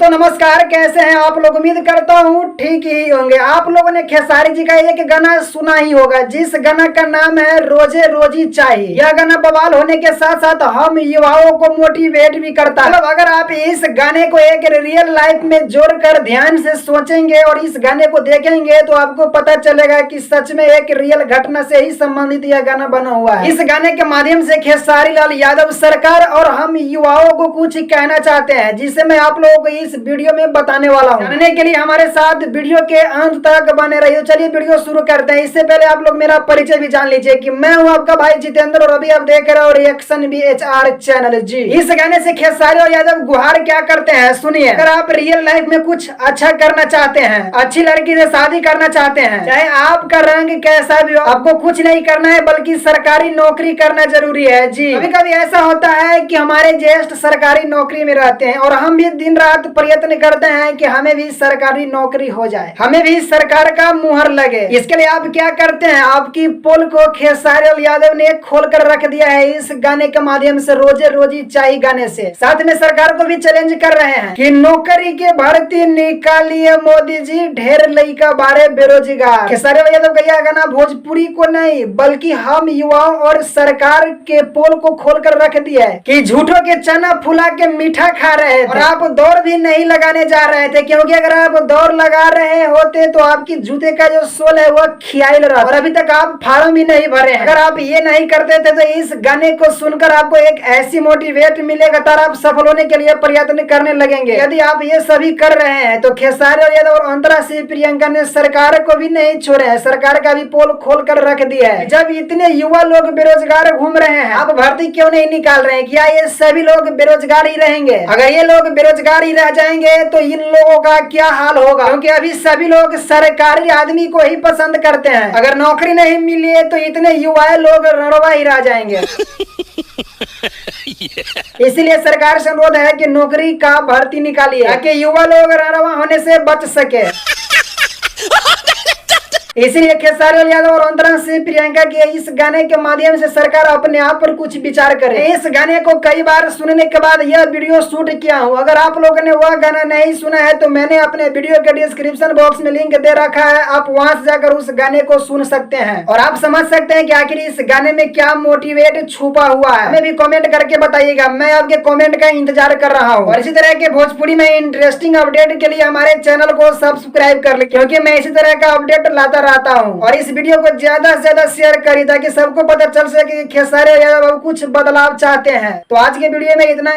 दोस्तों नमस्कार, कैसे हैं आप लोग। उम्मीद करता हूँ ठीक ही होंगे। आप लोगों ने खेसारी जी का एक गाना सुना ही होगा, जिस गाना का नाम है रोजे रोजी चाहिए। यह गाना बवाल होने के साथ साथ हम युवाओं को मोटिवेट भी करता है। मतलब अगर आप इस गाने को एक रियल लाइफ में जोड़कर ध्यान से सोचेंगे और इस गाने को देखेंगे तो आपको पता चलेगा कि सच में एक रियल घटना से ही संबंधित यह गाना बना हुआ है। इस गाने के माध्यम से खेसारी लाल यादव सरकार और हम युवाओं को कुछ कहना चाहते हैं, जिसे मैं आप लोगों को इस वीडियो में बताने वाला हूँ। जानने के लिए हमारे साथ वीडियो के अंत तक बने रहिए। चलिए वीडियो शुरू करते हैं। इससे पहले आप लोग मेरा परिचय भी जान लीजिए कि मैं हूँ आपका भाई जितेंद्र और अभी आप देख रहे हो रिएक्शन BHR चैनल जी। इस गाने से खेसारी और यादव गुहार क्या करते हैं सुनिए। अगर आप रियल लाइफ में कुछ अच्छा करना चाहते हैं, अच्छी लड़की से शादी करना चाहते हैं, चाहे आपका रंग कैसा भी हो, आपको कुछ नहीं करना है बल्कि सरकारी नौकरी करना जरूरी है जी। कभी कभी ऐसा होता है कि हमारे ज्येष्ठ सरकारी नौकरी में रहते हैं और हम भी दिन रात प्रयत्न करते हैं कि हमें भी सरकारी नौकरी हो जाए, हमें भी सरकार का मुहर लगे। इसके लिए आप क्या करते हैं, आपकी पोल को खेसारी यादव ने खोल कर रख दिया है इस गाने के माध्यम से, रोजे रोजी चाहिए गाने से। साथ में सरकार को भी चैलेंज कर रहे हैं कि नौकरी के भर्ती निकालिए मोदी जी, ढेर लड़का बारे बेरोजगार। खेसारी यादव का यह गाना भोजपुरी को नहीं बल्कि हम युवाओं और सरकार के पोल को खोल कर रख दिया है कि झूठों के चना फुला के मीठा खा रहे थे और आप दौड़ भी नहीं लगाने जा रहे थे, क्योंकि अगर आप दौड़ लगा रहे होते तो आपकी जूते का जो सोल है वो खियाल रहा और अभी तक आप फार्म भी नहीं भरे हैं। अगर आप ये नहीं करते थे तो इस गाने को सुनकर आपको एक ऐसी मोटिवेट मिलेगा तो आप सफल होने के लिए प्रयत्न करने लगेंगे। यदि आप ये सभी कर रहे हैं तो खेसारी यादव और अंतरा सिंह प्रियंका ने सरकार को भी नहीं छोड़े हैं, सरकार का भी पोल खोल कर रख दिया है। जब इतने युवा लोग बेरोजगार घूम रहे हैं, आप भर्ती क्यों नहीं निकाल रहे हैं? क्या ये सभी लोग बेरोजगार ही रहेंगे? अगर ये लोग बेरोजगार ही रह जाएंगे तो इन लोगों का क्या हाल होगा, क्योंकि अभी सभी लोग सरकारी आदमी को ही पसंद करते हैं। अगर नौकरी नहीं मिली तो इतने युवा लोग रड़वा ही रह जाएंगे। इसलिए सरकार से अनुरोध है कि नौकरी का भर्ती निकालिए ताकि युवा लोग रड़वा होने से बच सके। इसीलिए खेसारी यादव और अंतरा सिंह प्रियंका के इस गाने के माध्यम से सरकार अपने आप पर कुछ विचार करे। इस गाने को कई बार सुनने के बाद यह वीडियो शूट किया हूँ। अगर आप लोगों ने वह गाना नहीं सुना है तो मैंने अपने वीडियो के डिस्क्रिप्शन बॉक्स में लिंक दे रखा है, आप वहां से जाकर उस गाने को सुन सकते हैं और आप समझ सकते हैं कि आखिर इस गाने में क्या मोटिवेट छुपा हुआ है। हमें भी कॉमेंट करके बताइएगा, मैं आपके कॉमेंट का इंतजार कर रहा हूँ। और इसी तरह के भोजपुरी में इंटरेस्टिंग अपडेट के लिए हमारे चैनल को सब्सक्राइब कर ले, क्योंकि मैं इसी तरह का अपडेट लाता रहता हूँ। और इस वीडियो को ज्यादा से ज्यादा शेयर करिए ताकि सबको पता चल सके कि खेसारी यादव कुछ बदलाव चाहते हैं। तो आज के वीडियो में इतना।